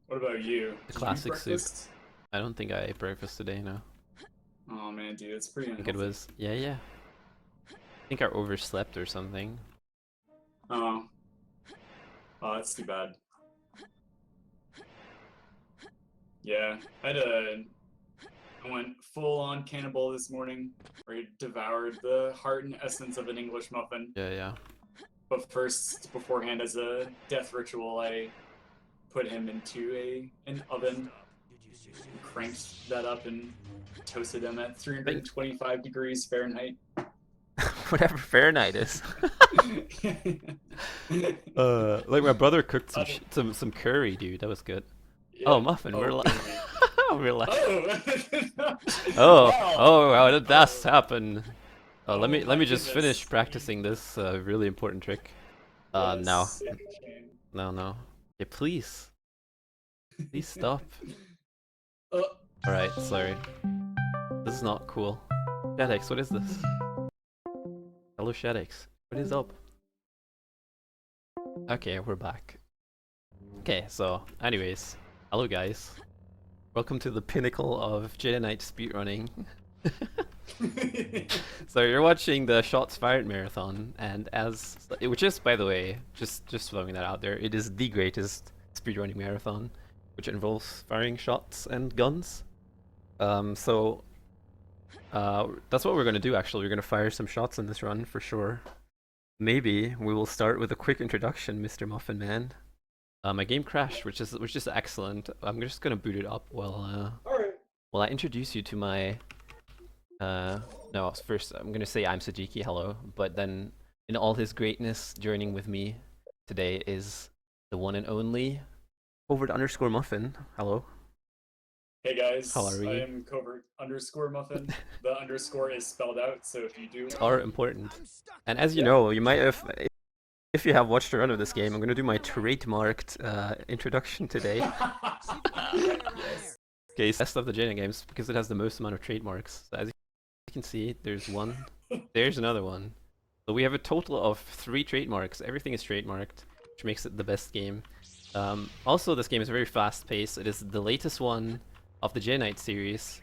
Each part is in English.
What about you? The Did you eat classic soup. breakfast? I don't think I ate breakfast today, no. Oh man, dude, it's pretty I think it unhealthy. was, yeah, yeah. I think I overslept or something. Oh, oh, that's too bad. Yeah, I went full on cannibal this morning, where I devoured the heart and essence of an English muffin. Yeah, yeah. But first, beforehand, as a death ritual, I put him into an oven, cranked that up, and toasted him at I think 325 degrees Fahrenheit. whatever Fahrenheit is. Like my brother cooked uh, some curry, dude. That was good. Oh, yeah. muffin, we're Oh, live. baby. We're live. Oh, Oh, wow. oh, how did that Oh, happen? Let oh me my just finish goodness. practicing this really important trick. No, Yes, if you can. no, no. Yeah, please, please stop. uh, All right, sorry. This is not cool. Shadex, what is this? Hello, Shadex. What is up? Okay, we're back. Okay, so, anyways, hello guys. Welcome to the pinnacle of Jedi Knight speedrunning. So you're watching the Shots Fired marathon, and which is, by the way, just throwing that out there, it is the greatest speedrunning marathon, which involves firing shots and guns. So that's what we're gonna do. Actually, we're gonna fire some shots in this run for sure. Maybe we will start with a quick introduction, Mr. Muffin Man. My game crashed, which is excellent. I'm just gonna boot it up all right. while I introduce you to my. No, first I'm gonna say I'm Sajiki, hello. But then, in all his greatness, joining with me today is the one and only covert_muffin. Hello. Hey How guys, are I you? am covert_muffin. The underscore is spelled out, so if you do, Are important. And as you yeah. know, you might have, if you have watched a run of this game, I'm gonna do my trademarked introduction today. Yes. Okay, it's best of the Jedi games because it has the most amount of trademarks. So as you can see, there's one. There's another one. So we have a total of 3 trademarks. Everything is trademarked, which makes it the best game. Also, this game is very fast-paced. It is the latest one of the Jedi Knight series.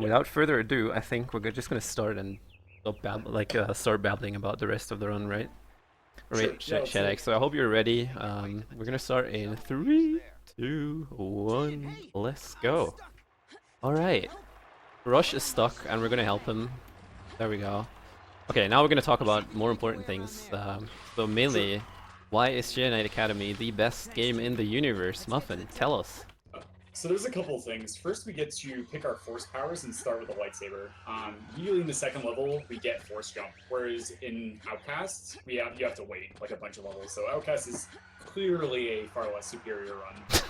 Without further ado, I think we're just gonna start and start babbling about the rest of the run, right? Sure. Right, Yeah, let's do Shadex. it. So I hope you're ready. We're gonna start in 3, 2, 1. Let's go. All right. Rush is stuck, and we're gonna help him. There we go. Okay, now we're gonna talk about more important things. So Sure. mainly, why is Jedi Knight Academy the best game in the universe? Muffin, tell us. So there's a couple of things. First, we get to pick our force powers and start with a lightsaber. Usually in the second level, we get force jump, whereas in Outcasts, you have to wait like a bunch of levels. So Outcast is clearly a far less superior run.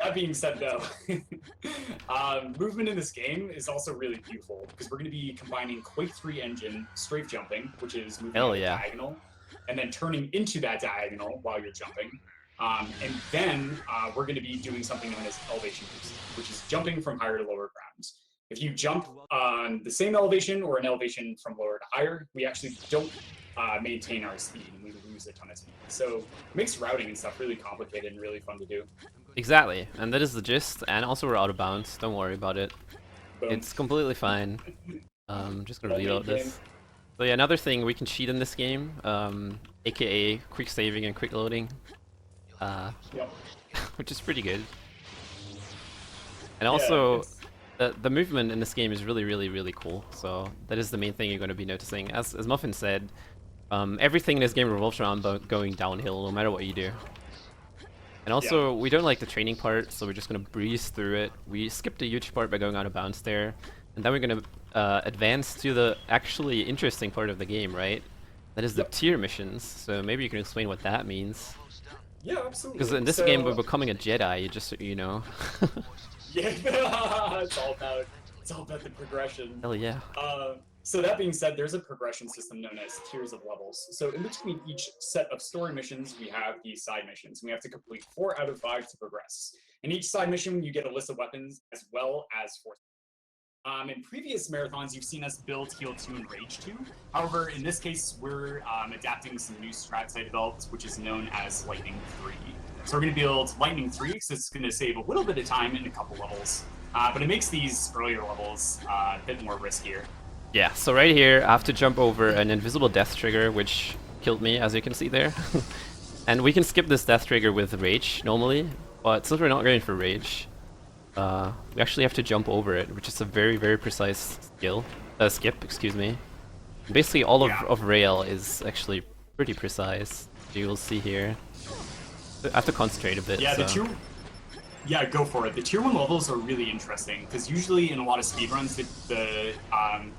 That being said, though, movement in this game is also really beautiful because we're going to be combining Quake 3 engine strafe jumping, which is moving Hell at a yeah. diagonal, and then turning into that diagonal while you're jumping. And then we're going to be doing something known as elevation boost, which is jumping from higher to lower ground. If you jump on the same elevation or an elevation from lower to higher, we actually don't maintain our speed and we lose a ton of speed. So it makes routing and stuff really complicated and really fun to do. Exactly, and that is the gist. And also, we're out of bounds. Don't worry about it. Boom. It's completely fine. Just gonna Homemade reload game. this. So yeah, another thing we can cheat in this game, aka quick saving and quick loading, Yep. which is pretty good. And Yeah, also, it's the movement in this game is really cool. So that is the main thing you're going to be noticing. As Muffin said, everything in this game revolves around going downhill, no matter what you do. And yeah. also, we don't like the training part, so we're just going to breeze through it. We skipped a huge part by going out of bounds there. And then we're going to advance to the actually interesting part of the game, right? That is the Yep. tier missions. So maybe you can explain what that means. Yeah, Because absolutely. in this game, we're So becoming a Jedi, just so you know. yeah, it's all about the progression. Hell yeah. So that being said, there's a progression system known as tiers of levels. So in between each set of story missions, we have these side missions. And we have to complete 4 out of 5 to progress. In each side mission, you get a list of weapons as well as force. In previous marathons, you've seen us build Heal 2 and Rage 2. However, in this case, we're adapting some new strats I developed, which is known as Lightning 3. So we're going to build Lightning 3, because it's going to save a little bit of time in a couple levels. But it makes these earlier levels a bit more riskier. Yeah, so right here, I have to jump over an invisible death trigger, which killed me, as you can see there. And we can skip this death trigger with Rage, normally, but since we're not going for Rage, we actually have to jump over it, which is a very, very precise skip, excuse me. Basically, all of Rail is actually pretty precise, you will see here. I have to concentrate a bit. Yeah, so. Yeah, go for it. The tier 1 levels are really interesting, because usually in a lot of speedruns, the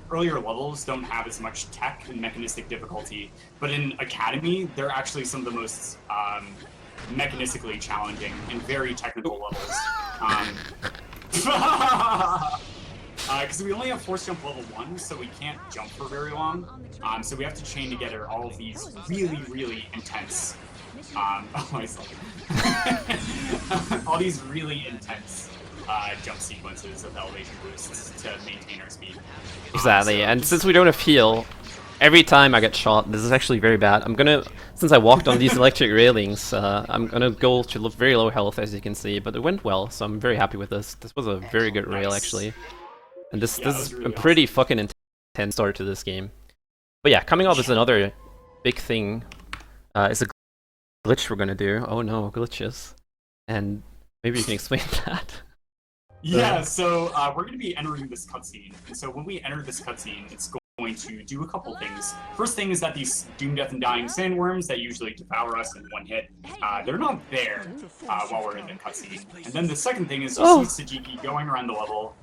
earlier levels don't have as much tech and mechanistic difficulty, but in Academy, they're actually some of the most mechanistically challenging and very technical levels. Because we only have Force Jump level 1, so we can't jump for very long, so we have to chain together all of these really, really intense all these really intense jump sequences of elevation boosts to maintain our speed. Exactly, and since we don't have heal, every time I get shot, this is actually very bad. I'm gonna, since I walked on these electric railings, I'm gonna go to very low health, as you can see, but it went well, so I'm very happy with this. This was a very good rail, actually. And this is really a pretty fucking intense start to this game. But yeah, coming up is another big thing. It's a glitch we're gonna do. Oh no, glitches. And maybe you can explain that. Yeah, so we're gonna be entering this cutscene. And so when we enter this cutscene, it's going to do a couple things. First thing is that these Doom, Death, and Dying sandworms that usually devour us in one hit, they're not there while we're in the cutscene. And then the second thing is you see Sajiki going around the level,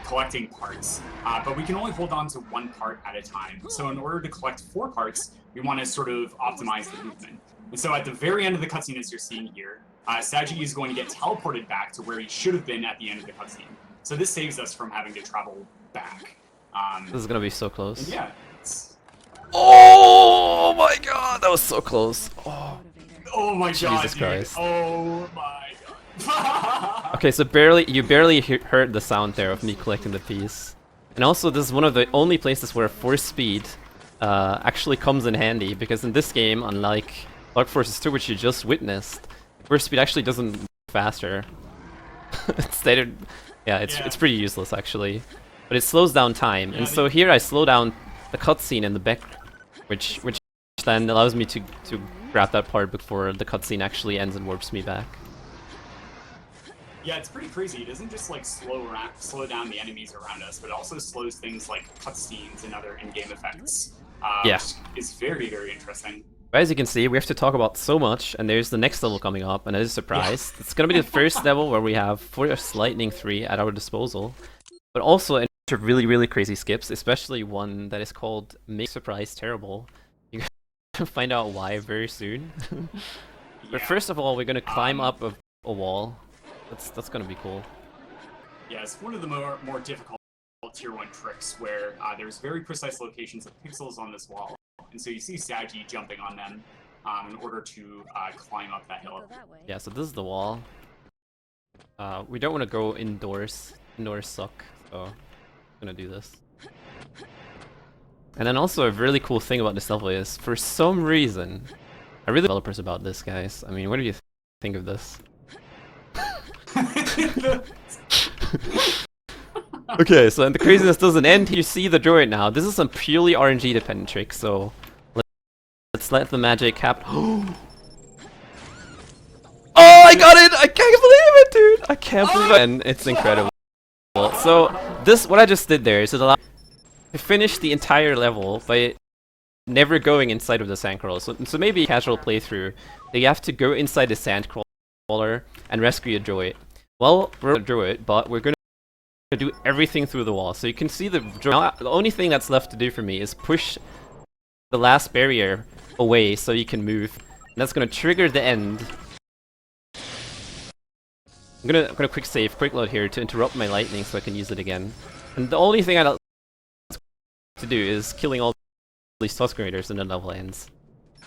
collecting parts. But we can only hold on to one part at a time. So in order to collect 4 parts, we want to sort of optimize the movement. And so at the very end of the cutscene, as you're seeing here, Sajiki is going to get teleported back to where he should have been at the end of the cutscene. So this saves us from having to travel back. This is gonna be so close. Yeah. Oh my god, that was so close. Oh my god, Jesus Christ. Oh my god. Okay, so you barely heard the sound there of me collecting the piece. And also, this is one of the only places where force speed actually comes in handy, because in this game, unlike Dark Forces 2, which you just witnessed, force speed actually doesn't move faster. It's pretty useless actually, but it slows down time. And so here I slow down the cutscene in the back, which then allows me to grab that part before the cutscene actually ends and warps me back. Yeah, it's pretty crazy. It doesn't just like slow down the enemies around us, but it also slows things like cutscenes and other in-game effects. Which is very, very interesting. As you can see, we have to talk about so much, and there's the next level coming up, and it is a surprise. It's gonna be the first level where we have Force Lightning 3 at our disposal, but also a bunch of really, really crazy skips, especially one that is called Make Surprise Terrible. You're gonna find out why very soon. But first of all, we're gonna climb up a wall. That's gonna be cool. Yeah, it's one of the more difficult tier 1 tricks where there's very precise locations of pixels on this wall. And so you see Sajiki jumping on them in order to climb up that hill. Yeah, so this is the wall. We don't want to go indoors. Indoors suck, so I'm gonna do this. And then also a really cool thing about this level is, for some reason, I really developers about this, guys. I mean, what do you think of this? Okay, so the craziness doesn't end. You see the droid now. This is some purely RNG dependent trick, so let's let the magic happen. Oh, I got it! I can't believe it, dude! I can't believe it. And it's incredible. So what I just did there is it allowed me to finish the entire level by never going inside of the sandcrawler. So maybe a casual playthrough, you have to go inside the sandcrawler and rescue a droid. Well, we're a droid, but we're gonna do everything through the wall. So you can see the only thing that's left to do for me is push the last barrier away so you can move. And that's gonna trigger the end. I'm gonna quick load here to interrupt my lightning so I can use it again. And the only thing I have to do is killing all these Tusk Raiders and the level ends.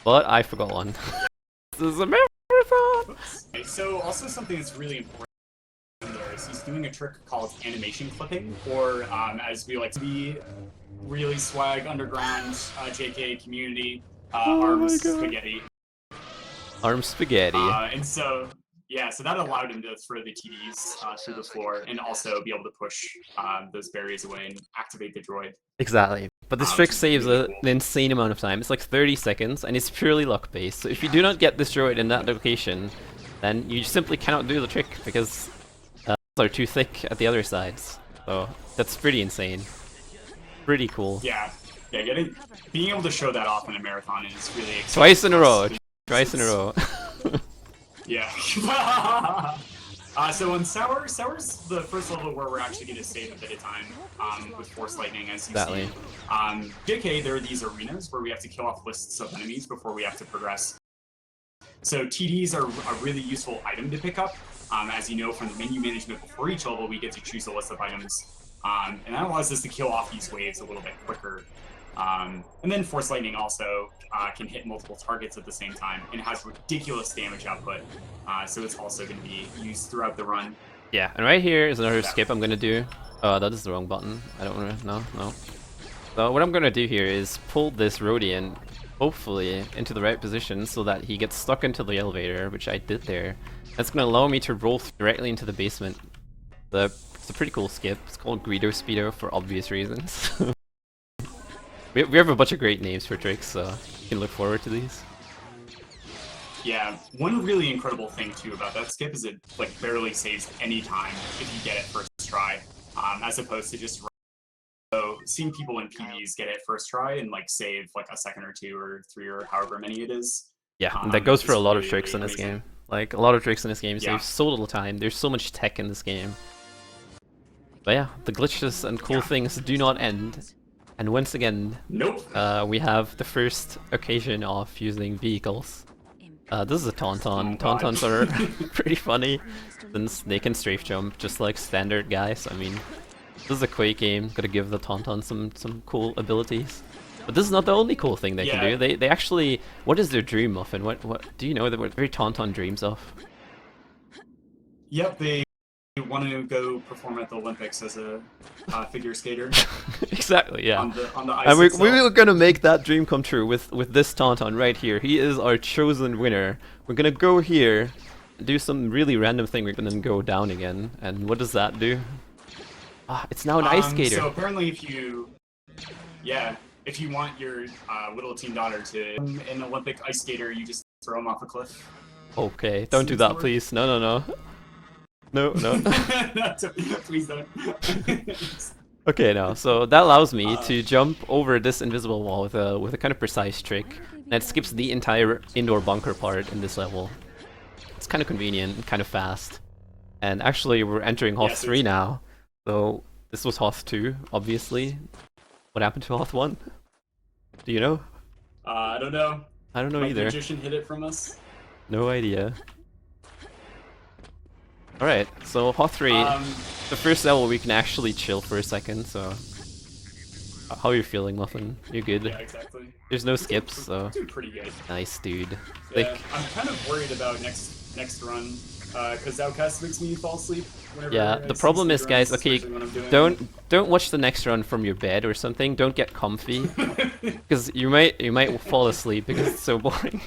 But I forgot one. This is a marathon! Okay, so also something that's really important there is he's doing a trick called animation clipping, or as we like to be really swag underground JK community, arms spaghetti. Arm spaghetti. And so, yeah, so that allowed him to throw the TDs through the floor and also be able to push those barriers away and activate the droid. Exactly. But this trick Which is saves really an cool. insane amount of time. It's like 30 seconds, and it's purely luck-based. So if you do not get this droid in that location, then you simply cannot do the trick, because are too thick at the other sides. So that's pretty insane. Pretty cool. Yeah, being able to show that off in a marathon is really exciting. Twice in a row. Twice in a row. Yeah. So on Sour's the first level where we're actually going to save a bit of time with Force Lightning, as you see. JK, there are these arenas where we have to kill off lists of enemies before we have to progress. So TDs are a really useful item to pick up. As you know from the menu management before each level, we get to choose a list of items. And that allows us to kill off these waves a little bit quicker. And then Force Lightning also can hit multiple targets at the same time and has ridiculous damage output. So it's also going to be used throughout the run. Yeah, and right here is another skip I'm going to do. Oh, that is the wrong button. I don't want to... No. So what I'm going to do here is pull this Rodian, hopefully, into the right position so that he gets stuck into the elevator, which I did there. That's going to allow me to roll directly into the basement. It's a pretty cool skip. It's called Greedo Speedo for obvious reasons. we have a bunch of great names for tricks, so you can look forward to these. Yeah, one really incredible thing too about that skip is it like barely saves any time if you get it first try, as opposed to just so seeing people in Pvs get it first try and like save like a second or 2 or 3 or however many it is. Yeah, and that goes for a lot of really, tricks in really this amazing. game. Like, a lot of tricks in this game Yeah. save so little time. There's so much tech in this game. But yeah, the glitches and cool things do not end. And once again, Nope. we have the first occasion of using vehicles. This is a Tauntaun. Oh, God. Tauntauns are pretty funny, since they can strafe jump just like standard guys. I mean, this is a Quake game, gotta give the Tauntaun some cool abilities. But this is not the only cool thing they can do. They actually... What is their dream, Muffin? What do you know what every Tauntaun dreams of? Yep, they want to go perform at the Olympics as a figure skater. Exactly, yeah. On the ice And itself. we're gonna make that dream come true with this Tauntaun right here. He is our chosen winner. We're gonna go here, do some really random thing, and then go down again. And what does that do? Ah, it's now an ice skater. So apparently if you want your little teen daughter to become an Olympic ice skater, you just throw him off a cliff. Okay, don't do that, please. No. No. Please don't. Okay, now, so that allows me to jump over this invisible wall with a kind of precise trick. And it skips the entire indoor bunker part in this level. It's kind of convenient and kind of fast. And actually, we're entering Hoth 3 now. So, this was Hoth 2, obviously. What happened to Hoth 1? Do you know? I don't know. I don't know Might either. The magician hid it from us. No idea. Alright, so Hoth 3, the first level we can actually chill for a second, so... How are you feeling, Muffin? You're good? Yeah, exactly. There's no skips, so... Doing pretty good. Nice, dude. Yeah, Like, I'm kind of worried about next run, because Outcast makes me fall asleep whenever yeah, I the see problem is, speedruns, guys, okay, especially when I'm doing don't watch the next run from your bed or something. Don't get comfy, because you might fall asleep because it's so boring.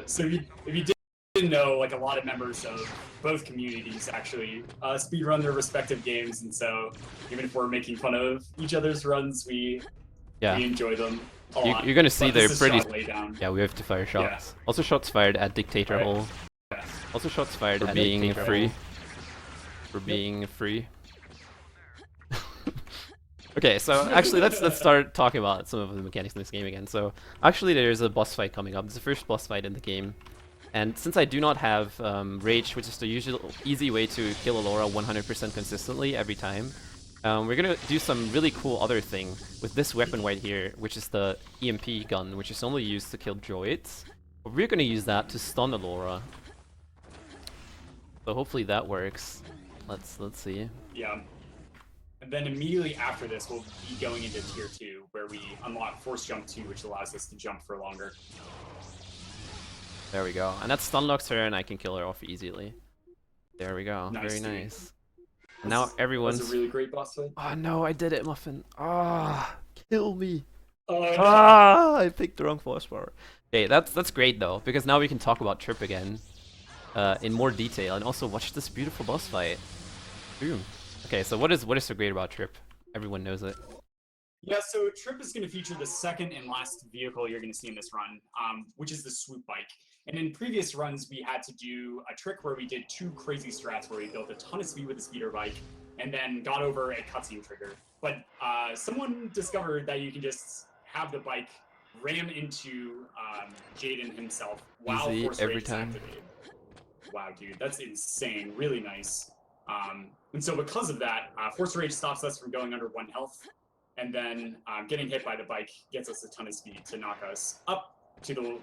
So if you didn't know, like a lot of members of both communities actually speedrun their respective games, and so even if we're making fun of each other's runs, we enjoy them a lot. You're gonna see But they're this is pretty. shot way down. Yeah, we have to fire shots. Also, shots fired at Dictator Hole. Also, shots fired at being free. For being free. Okay, so actually let's start talking about some of the mechanics in this game again. So actually there's a boss fight coming up. It's the first boss fight in the game. And since I do not have Rage, which is the usual easy way to kill Allura 100% consistently every time, we're gonna do some really cool other thing with this weapon right here, which is the EMP gun, which is only used to kill droids. But we're gonna use that to stun Allura. So hopefully that works. Let's see. Yeah. And then immediately after this, we'll be going into Tier 2, where we unlock Force Jump 2, which allows us to jump for longer. There we go. And that stun locks her and I can kill her off easily. There we go. Nice, Very dude. nice. Now everyone's... That's a really great boss fight. Oh no, I did it, Muffin. Ah, kill me. Oh no! Ah, I picked the wrong force power. Okay, that's great though, because now we can talk about Trip again, in more detail, and also watch this beautiful boss fight. Boom. Okay, so what is so great about Trip? Everyone knows it. Yeah, so Trip is going to feature the second and last vehicle you're going to see in this run, which is the swoop bike. And in previous runs, we had to do a trick where we did two crazy strats where we built a ton of speed with a speeder bike and then got over a cutscene trigger. But someone discovered that you can just have the bike ram into Jaden himself while Easy Force every Rage is time. activated. Wow, dude, that's insane. Really nice. And so because of that, Force Rage stops us from going under 1 health, and then getting hit by the bike gets us a ton of speed to knock us up to the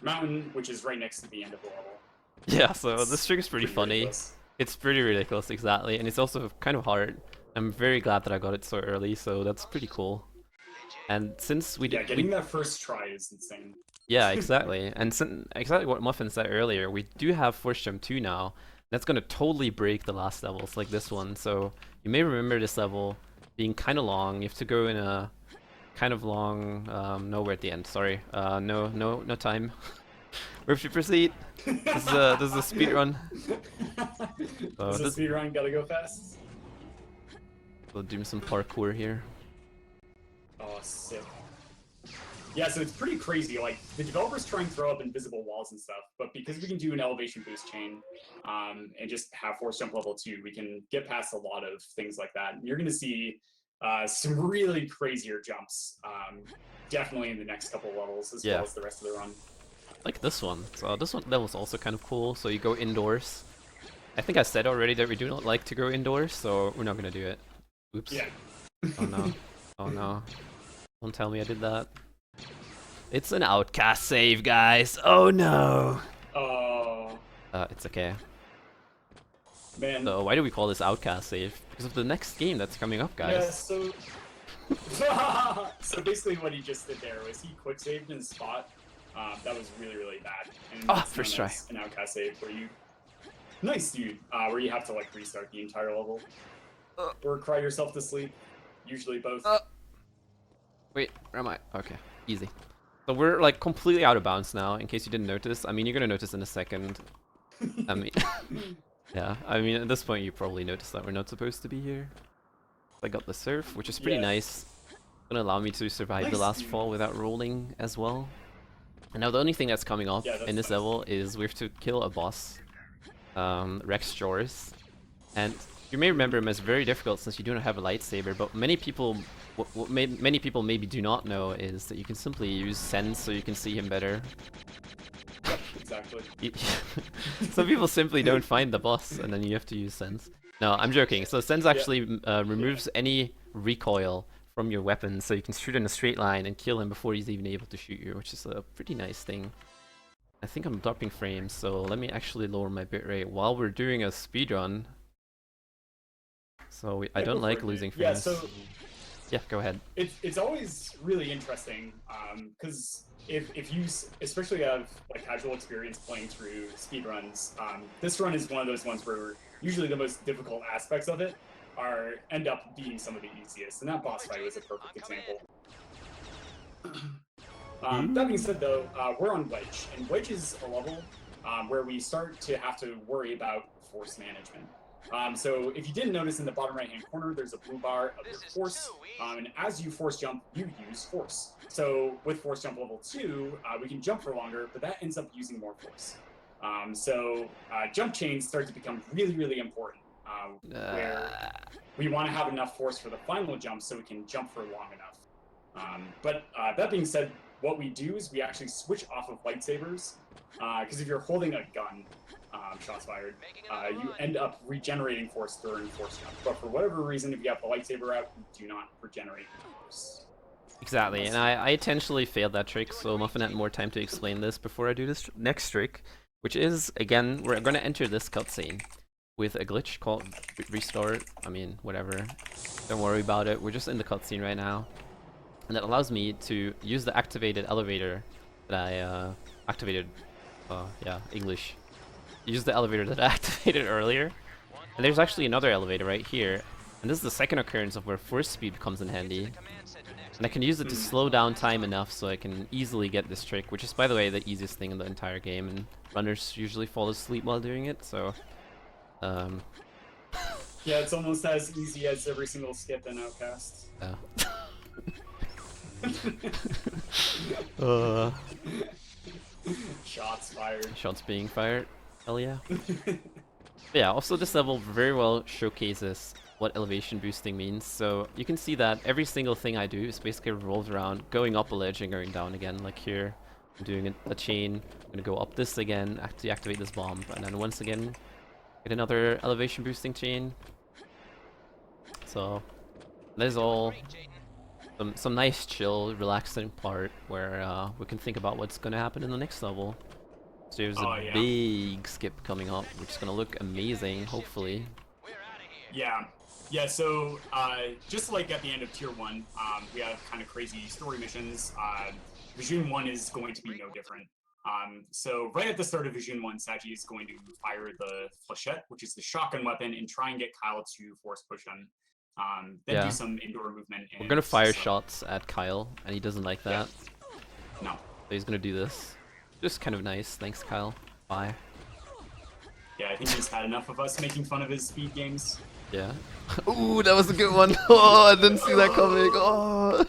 mountain, which is right next to the end of the level. Yeah, so It's this trick is pretty funny. ridiculous. It's pretty ridiculous, exactly, and it's also kind of hard. I'm very glad that I got it so early, so that's pretty cool. And since we Yeah, did, getting that first try is insane. yeah, exactly, and exactly what Muffin said earlier, we do have Force Jump 2 now. That's gonna totally break the last levels like this one. So you may remember this level being kind of long. You have to go in a kind of long, nowhere at the end. Sorry, no time. Where should we proceed? This is a speed run. So This is a speed run, gotta go fast. we'll do some parkour here. Oh, sick. Yeah, so it's pretty crazy. Like, the developers try and throw up invisible walls and stuff, but because we can do an elevation boost chain and just have force jump level 2, we can get past a lot of things like that. And you're going to see some really crazier jumps, definitely in the next couple levels, as well as the rest of the run. Like this one. So this one level's also kind of cool. So you go indoors. I think I said already that we do not like to go indoors, so we're not going to do it. Oops. Yeah. Oh no. Oh no. Don't tell me I did that. It's an outcast save, guys. Oh no. Oh. It's okay. Man. So why do we call this outcast save? Because of the next game that's coming up, guys. Yeah, so... so basically what he just did there was he quick saved in a spot that was really, really bad. And first try. An outcast save where you... Nice, dude. Where you have to, like, restart the entire level. Or cry yourself to sleep. Usually both. Wait, where am I? Okay, easy. So we're like completely out of bounds now, in case you didn't notice. I mean, you're gonna notice in a second. I mean, yeah, I mean, at this point you probably noticed that we're not supposed to be here. I got the surf, which is pretty nice. Gonna allow me to survive the last fall without rolling as well. And now the only thing that's coming up in this level is we have to kill a boss, Rex Jaws. And you may remember him as very difficult since you do not have a lightsaber, but many people many people maybe do not know is that you can simply use sense so you can see him better. Yep, exactly. Some people simply don't find the boss and then you have to use sense. No, I'm joking. So sense actually removes any recoil from your weapon, so you can shoot in a straight line and kill him before he's even able to shoot you, which is a pretty nice thing. I think I'm dropping frames, so let me actually lower my bitrate while we're doing a speedrun. So I don't like losing frames. Yeah, so yeah, go ahead. It's always really interesting because if you especially have like casual experience playing through speedruns, this run is one of those ones where usually the most difficult aspects of it end up being some of the easiest, and that boss fight was a perfect example. That being said, though, we're on Wedge, and Wedge is a level where we start to have to worry about force management. So if you didn't notice in the bottom right-hand corner, there's a blue bar of your force, and as you force jump, you use force. So with force jump level 2, we can jump for longer, but that ends up using more force. So jump chains start to become really, really important, where we want to have enough force for the final jump so we can jump for long enough. But that being said, what we do is we actually switch off of lightsabers, because if you're holding a gun, shots fired, you end up regenerating force during force jump. But for whatever reason, if you have the lightsaber out, you do not regenerate force. Exactly, and I intentionally failed that trick, so Muffin had more time to explain this before I do this next trick, which is, again, we're going to enter this cutscene with a glitch called restart. I mean, whatever. Don't worry about it. We're just in the cutscene right now. And that allows me to use the activated elevator that I activated. Yeah, English. Use the elevator that I activated earlier. And there's actually another elevator right here. And this is the second occurrence of where force speed comes in handy. And I can use it to slow down time enough so I can easily get this trick, which is, by the way, the easiest thing in the entire game, and runners usually fall asleep while doing it, so... Yeah, it's almost as easy as every single skip in Outcast. Shots fired. Shots being fired. Hell yeah. Yeah, also this level very well showcases what elevation boosting means. So you can see that every single thing I do is basically revolves around going up a ledge and going down again. Like here, I'm doing a chain. I'm gonna go up this again, deactivate this bomb, and then once again get another elevation boosting chain. So there's all some nice, chill, relaxing part where we can think about what's gonna happen in the next level. So there's a big skip coming up, which is gonna look amazing, hopefully. Yeah. Yeah, so just like at the end of Tier 1, we have kind of crazy story missions. Vision 1 is going to be no different. So right at the start of Vision 1, Sajiki is going to fire the flechette, which is the shotgun weapon, and try and get Kyle to force push him. Then do some indoor movement. And we're gonna fire shots at Kyle, and he doesn't like that. No. So he's gonna do this. Just kind of nice. Thanks, Kyle. Bye. Yeah, I think he's had enough of us making fun of his speed games. Yeah. Ooh, that was a good one. Oh, I didn't see that coming. Oh.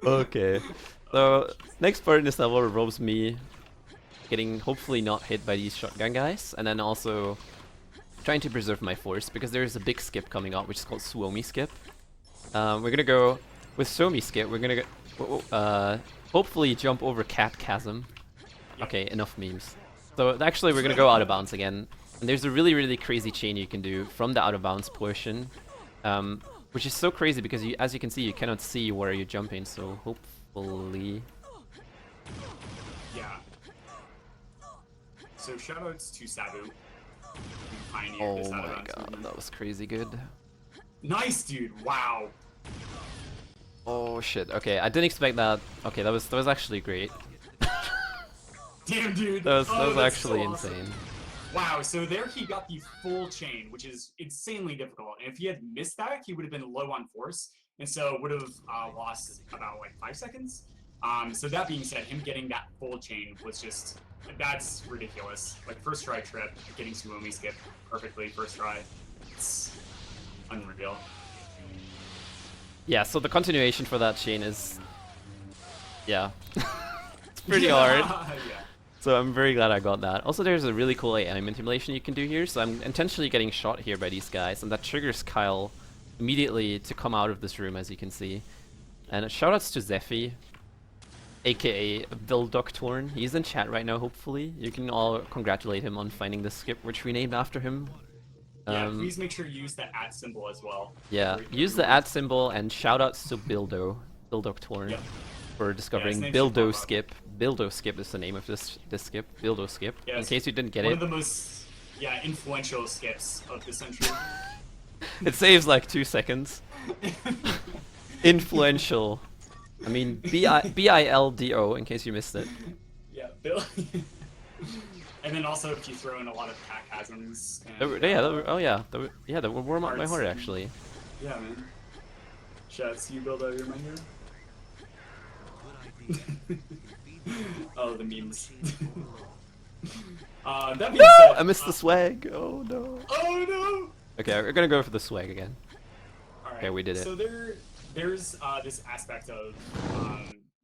Okay. So next part in this level revolves me getting hopefully not hit by these shotgun guys, and then also trying to preserve my force because there is a big skip coming up, which is called Suomi skip. We're gonna go with Suomi skip. We're gonna go, hopefully jump over Cat Chasm. Okay, enough memes. So actually, we're gonna go out of bounds again. And there's a really crazy chain you can do from the out of bounds portion, which is so crazy because as you can see, you cannot see where you're jumping. So hopefully, yeah. So shoutouts to Sabu. Oh my god, that was crazy good. Nice, dude! Wow. Oh shit. Okay, I didn't expect that. Okay, that was actually great. Damn, dude. That was actually so awesome. insane. Wow, so there he got the full chain, which is insanely difficult. And if he had missed that, he would have been low on force, and so would have lost about like 5 seconds. So that being said, him getting that full chain was just, that's ridiculous. Like first try trip, getting Suomi skip perfectly first try. It's unreal. Yeah, so the continuation for that chain is, yeah, it's pretty hard. Yeah. So I'm very glad I got that. Also, there's a really cool AI manipulation you can do here. So I'm intentionally getting shot here by these guys, and that triggers Kyle immediately to come out of this room, as you can see. And shoutouts to Zephy, aka Vildoctorn. He's in chat right now, hopefully. You can all congratulate him on finding the skip, which we named after him. Yeah, please make sure you use the @ symbol as well. Yeah, use the @ symbol, and shoutouts to Vildoctorn. Yep. For discovering Bildo Skip. Bildo Skip is the name of this skip. Bildo Skip. Yeah, in case you didn't get it. One of the most influential skips of the century. It saves like 2 seconds. Influential. I mean BILDO in case you missed it. Yeah, Bill. And then also if you throw in a lot of cat chasms. And, that would warm up my heart actually. Yeah, man. Shouts, you build out your menu. Oh, the memes. That being said, I missed the swag. Oh no. Oh no. Okay, we're gonna go for the swag again. All right. Okay, we did it. So there's this aspect of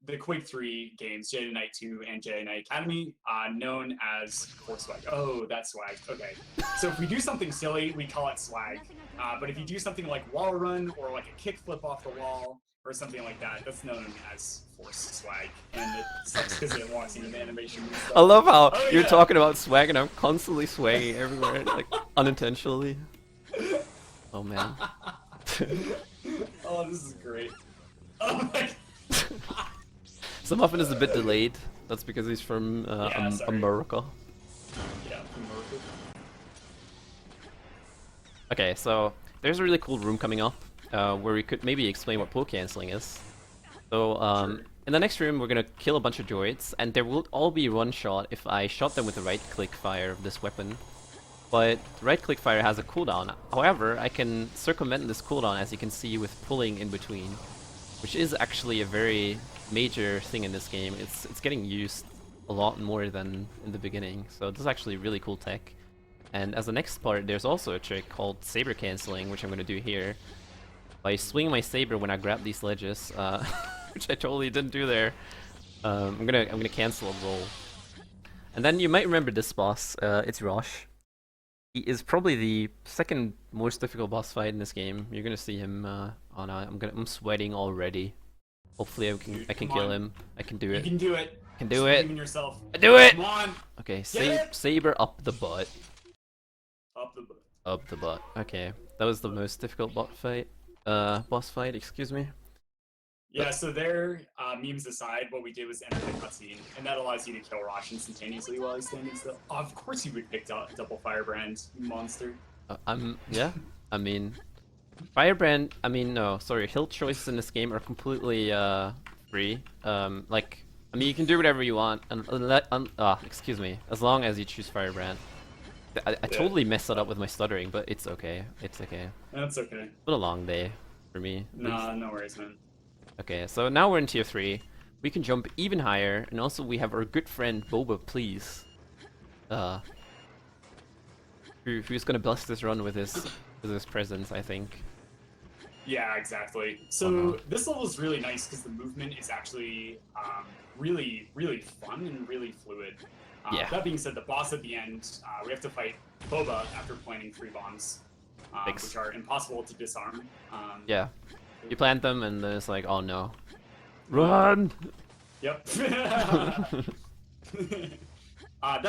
the Quake 3 games, Jedi Knight 2 and Jedi Knight Academy, known as Force Swag. Oh, that's swag. Okay. So if we do something silly, we call it swag. But if you do something like wall run or like a kickflip off the wall or something like that, that's known as Force Swag. And it sucks because it wants you in the animation. I love how you're talking about swag and I'm constantly swagging everywhere, like unintentionally. Oh man. Oh, this is great. Oh my. So Muffin is a bit delayed. That's because he's from America. Yeah, from America. Okay, so there's a really cool room coming up where we could maybe explain what pull canceling is. So in the next room, we're gonna kill a bunch of droids, and there will all be one shot if I shot them with the right-click fire of this weapon. but right-click fire has a cooldown. However, I can circumvent this cooldown, as you can see, with pulling in between, which is actually a very major thing in this game. It's getting used a lot more than in the beginning, so this is actually really cool tech. And as the next part, there's also a trick called saber canceling, which I'm going to do here. By swinging my saber when I grab these ledges, which I totally didn't do there, I'm gonna cancel a roll. And then you might remember this boss. It's Rosh. He is probably the second most difficult boss fight in this game. You're gonna see him. Oh no, I'm sweating already. Hopefully I can kill him. I can do it. You can do it. I can do it. In yourself. I do it. Come on. Okay, saber up the butt. Up the butt. Up the butt. Okay, that was the most difficult boss fight. Excuse me. Yeah, so there, memes aside, what we did was enter the cutscene, and that allows you to kill Rosh instantaneously while he's standing still. Of course you would pick double Firebrand, you monster. Yeah. I mean, Firebrand. I mean, no, sorry. Hill choices in this game are completely free. Like, I mean, you can do whatever you want, excuse me, as long as you choose Firebrand. I totally messed that up with my stuttering, but it's okay. It's okay. That's okay. It's been a long day for me. Nah, no worries, man. Okay, so now we're in tier 3. We can jump even higher, and also we have our good friend Boba, please. Who's gonna bless this run with his presence, I think. Yeah, exactly. So this level is really nice because the movement is actually really, really fun and really fluid. Yeah. That being said, the boss at the end, we have to fight Boba after planting 3 bombs, which are impossible to disarm. Yeah. You plant them and then it's like, oh no. Run! Yep. That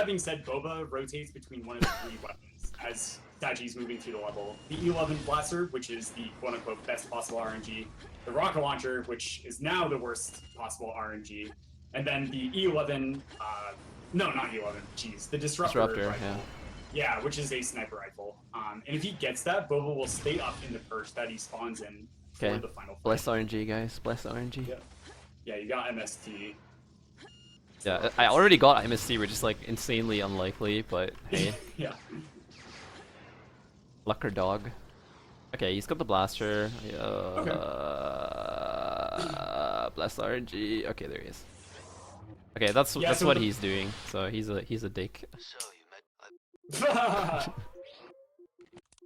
being said, Boba rotates between one of the 3 weapons as Saji's moving through the level. The E11 Blaster, which is the quote-unquote best possible RNG. The Rocket Launcher, which is now the worst possible RNG. And then the E11, no, not E11, jeez, the Disruptor rifle. Yeah. Yeah, which is a sniper rifle. And if he gets that, Boba will stay up in the perch that he spawns in for the final fight. Bless RNG, guys. Bless RNG. Yeah, you got MST. Yeah, I already got MST, which is like insanely unlikely, but hey. Yeah. Lucker dog. Okay, he's got the blaster. Bless RNG. Okay, there he is. Okay, that's so what he's doing. So he's a dick.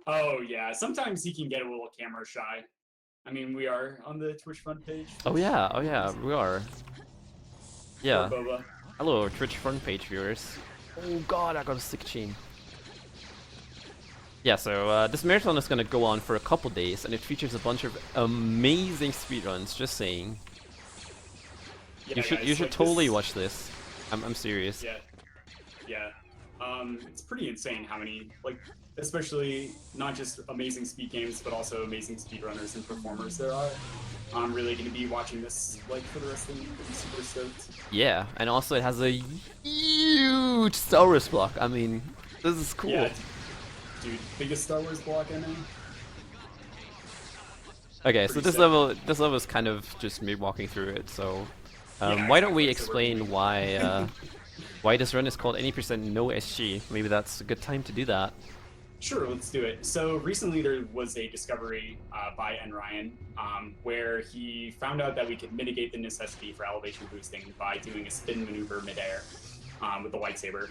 Oh yeah, sometimes he can get a little camera shy. I mean, we are on the Twitch front page. Oh yeah, we are. Yeah. Boba. Hello, Twitch front page viewers. Oh god, I got a sick chain. Yeah, so this marathon is gonna go on for a couple days, and it features a bunch of amazing speedruns. Just saying. Yeah, you should totally watch this. I'm serious. Yeah. It's pretty insane how many, like, especially not just amazing speed games, but also amazing speedrunners and performers there are. I'm really going to be watching this, like, for the rest of the week. I'm super stoked. Yeah, and also it has a huge Star Wars block. I mean, this is cool. Yeah, dude, biggest Star Wars block I know. Okay, so this level is kind of just me walking through it. So, why don't we explain why why this run is called any % no SG? Maybe that's a good time to do that. Sure, let's do it. So recently there was a discovery by N. Ryan where he found out that we could mitigate the necessity for elevation boosting by doing a spin maneuver midair with the lightsaber.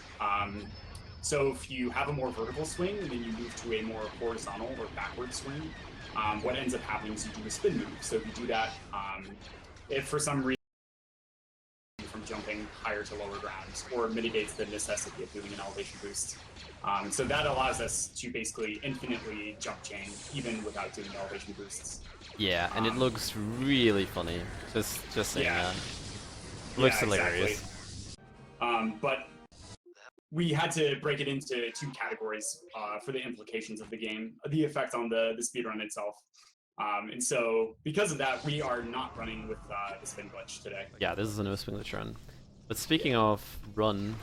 So if you have a more vertical swing and then you move to a more horizontal or backward swing, what ends up happening is you do a spin move. So if you do that, if for some reason from jumping higher to lower ground, or mitigates the necessity of doing an elevation boost. So that allows us to basically infinitely jump chain even without doing elevation boosts. Yeah, and it looks really funny. Just saying that. It looks hilarious. But we had to break it into 2 categories for the implications of the game, the effect on the speedrun itself. And so, because of that, we are not running with the spin glitch today. Yeah, this is a no spin glitch run. But speaking of run,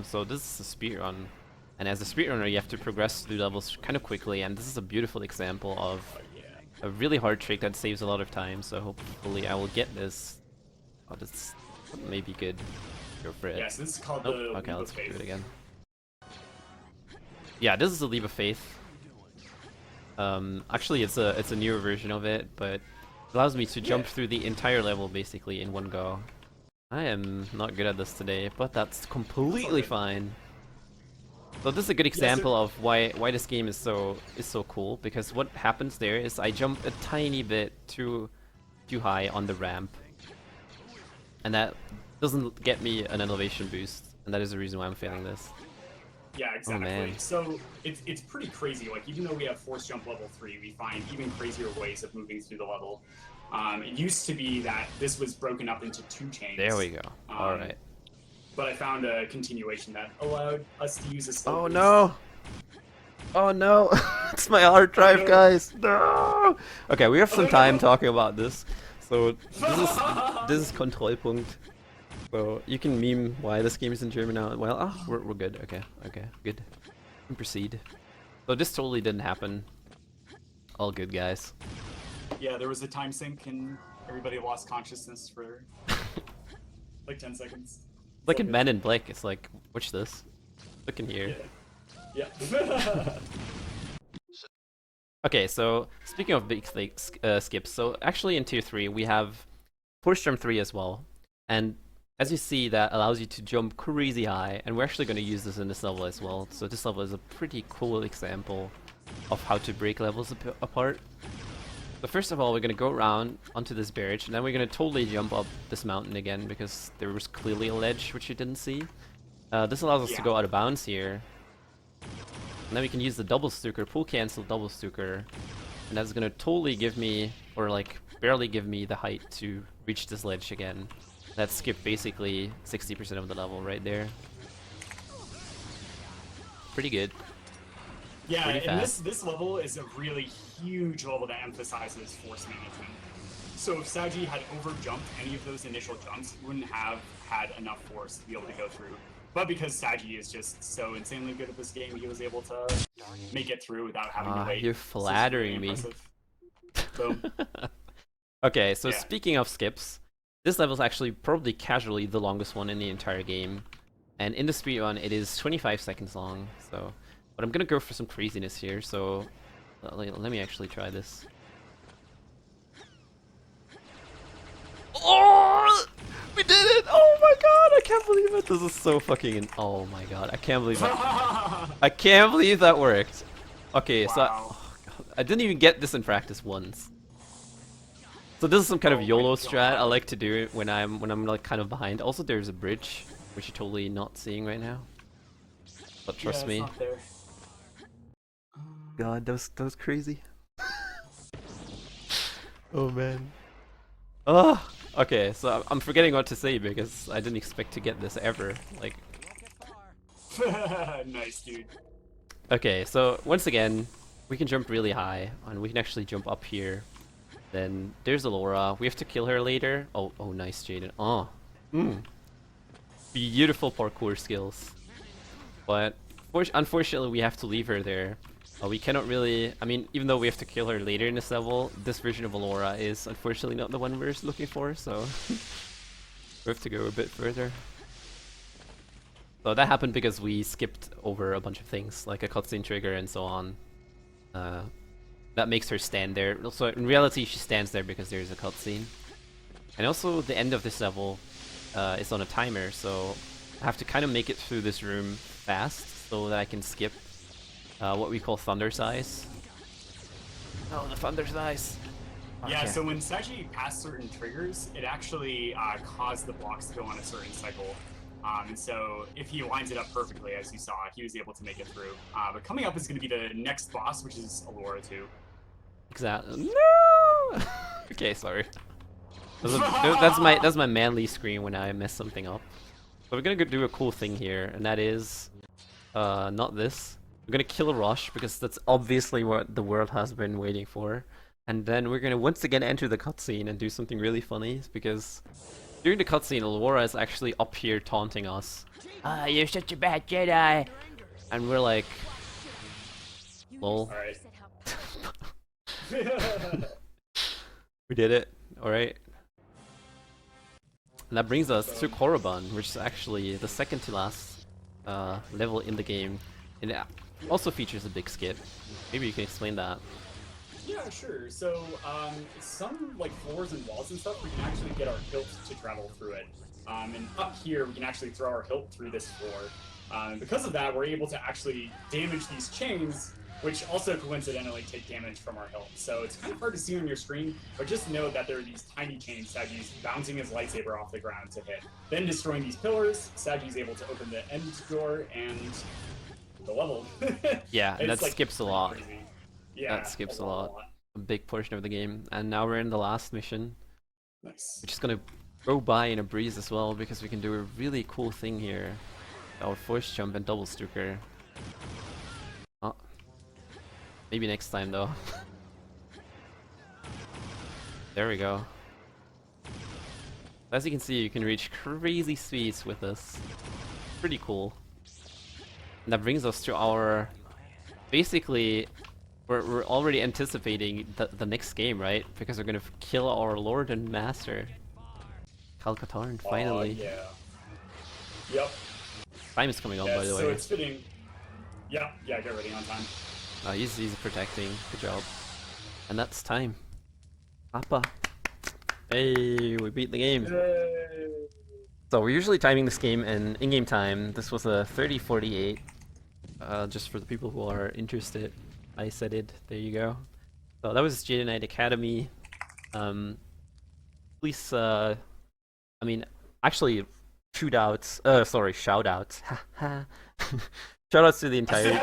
so this is a speed run, and as a speedrunner, you have to progress through levels kind of quickly, and this is a beautiful example of a really hard trick that saves a lot of time. So hopefully, I will get this. Oh, this may be good. Go for it. Yes, this is called the. the. Okay, let's do it again. Yeah, this is a Leap of Faith. Actually, it's a newer version of it, but it allows me to jump through the entire level basically in one go. I am not good at this today, but that's completely fine. So this is a good example of why this game is so cool, because what happens there is I jump a tiny bit too high on the ramp, and that doesn't get me an elevation boost, and that is the reason why I'm failing this. Yeah, exactly. Oh, man. So it's pretty crazy. Like, even though we have force jump level 3, we find even crazier ways of moving through the level. It used to be that this was broken up into 2 chains. There we go. All right. But I found a continuation that allowed us to use a slow Oh boost. no! Oh no! It's my hard drive, guys. No. Okay, we have some time talking about this. So this is Kontrollpunkt. So you can meme why this game is in German now. Well, we're good. Okay, good. We can proceed. So this totally didn't happen. All good, guys. Yeah, there was a time sink and everybody lost consciousness for like 10 seconds. Like in Men in Black, it's like, watch this. Look in here. Yeah. Okay, so speaking of big skips, so actually in Tier 3 we have Force Jump 3 as well. And as you see, that allows you to jump crazy high, and we're actually going to use this in this level as well. So this level is a pretty cool example of how to break levels apart. So first of all, we're going to go around onto this barrage, and then we're going to totally jump up this mountain again, because there was clearly a ledge which you didn't see. This allows us to go out of bounds here. And then we can use the double stuker, pull cancel double stuker, and that's going to totally give me, or like barely give me the height to reach this ledge again. That skipped basically 60% of the level right there. Pretty good. Yeah, Pretty and fast. this level is a really huge level that emphasizes force management. So if Sajiki had overjumped any of those initial jumps, he wouldn't have had enough force to be able to go through. But because Sajiki is just so insanely good at this game, he was able to make it through without having to wait. You're flattering me. Boom. Okay, so speaking of skips, this level is actually probably casually the longest one in the entire game. And in the speedrun, it is 25 seconds long, so... But I'm gonna go for some craziness here, so... Let me actually try this. Oh! We did it! Oh my god, I can't believe it! This is so fucking... Oh my god, I can't believe it. I can't believe that worked. Okay, wow. so... Oh god, I didn't even get this in practice once. So this is some kind of YOLO strat I like to do when I'm like kind of behind. Also, there's a bridge, which you're totally not seeing right now. But trust me. Not there. God, that was crazy. Oh man. Oh, okay. So I'm forgetting what to say because I didn't expect to get this ever. Like. Nice, dude. Okay, so once again, we can jump really high, and we can actually jump up here. Then there's Alora. We have to kill her later. Oh, nice, Jaden. Oh, beautiful parkour skills. But unfortunately, we have to leave her there. We cannot really. I mean, even though we have to kill her later in this level, this version of Alora is unfortunately not the one we're looking for. So we have to go a bit further. So that happened because we skipped over a bunch of things, like a cutscene trigger and so on. That makes her stand there. So in reality, she stands there because there's a cutscene. And also, the end of this level is on a timer, so I have to kind of make it through this room fast so that I can skip what we call Thunder Size. Oh, the Thunder Size! Yeah, so when Sajiki passed certain triggers, it actually caused the blocks to go on a certain cycle. And so if he lines it up perfectly, as you saw, he was able to make it through. But coming up is going to be the next boss, which is Alora 2. Exactly. No! Okay, sorry. That's my manly scream when I mess something up. So we're gonna go do a cool thing here, and that is not this. We're gonna kill a Rush because that's obviously what the world has been waiting for. And then we're gonna once again enter the cutscene and do something really funny because during the cutscene, Alora is actually up here taunting us. Ah, you're such a bad Jedi! And we're like, lol. Alright. We did it, alright. And that brings us to Korriban, which is actually the second to last level in the game. And also features a big skip. Maybe you can explain that. Yeah, sure. So, some like floors and walls and stuff, we can actually get our hilt to travel through it. And up here, we can actually throw our hilt through this floor. And because of that, we're able to actually damage these chains, which also coincidentally take damage from our hilt. So it's kind of hard to see on your screen, but just know that there are these tiny chains Sagi's bouncing his lightsaber off the ground to hit. Then destroying these pillars, Sagi's able to open the end door and the level. Yeah, and that It's like skips a pretty lot. crazy. That Yeah, skips a a lot. lot. A big portion of the game. And now we're in the last mission, Nice. which is gonna go by in a breeze as well, because we can do a really cool thing here. Our force jump and double Stuker. Oh, maybe next time though. There we go. As you can see, you can reach crazy speeds with this. Pretty cool. And that brings us to our... Basically, we're already anticipating the next game, right? Because we're gonna kill our Lord and Master, Kal-Katarn, finally. Yeah. Yep. Time is coming up, by Yes, the so way. it's fitting. Yeah, yeah, get ready on time. He's protecting. Good job. And that's time. Papa. Hey, we beat the game. Yay. So we're usually timing this game in game time. This was a 30:48. Just for the people who are interested, I said it. There you go. So that was Jedi Knight Academy. Please, I mean, actually, shootouts. Sorry, shoutouts. Shoutouts to the entire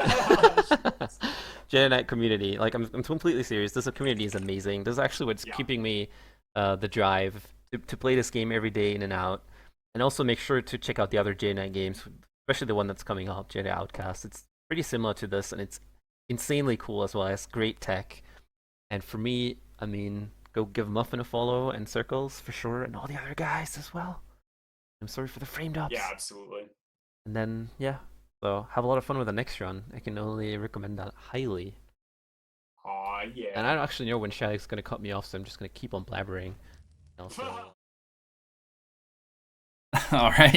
Jedi Knight community. Like, I'm completely serious. This community is amazing. This is actually what's Yeah. keeping me the drive to play this game every day in and out. And also make sure to check out the other Jedi Knight games, especially the one that's coming out, Jedi Outcast. It's pretty similar to this, and it's insanely cool as well. It's great tech. And for me, I mean, go give Muffin a follow and Circles for sure, and all the other guys as well. I'm sorry for the framed ups. Yeah, absolutely. And then, yeah. So have a lot of fun with the next run. I can only recommend that highly. Aw, yeah. And I don't actually know when Shag's gonna cut me off, so I'm just gonna keep on blabbering. Also, All right.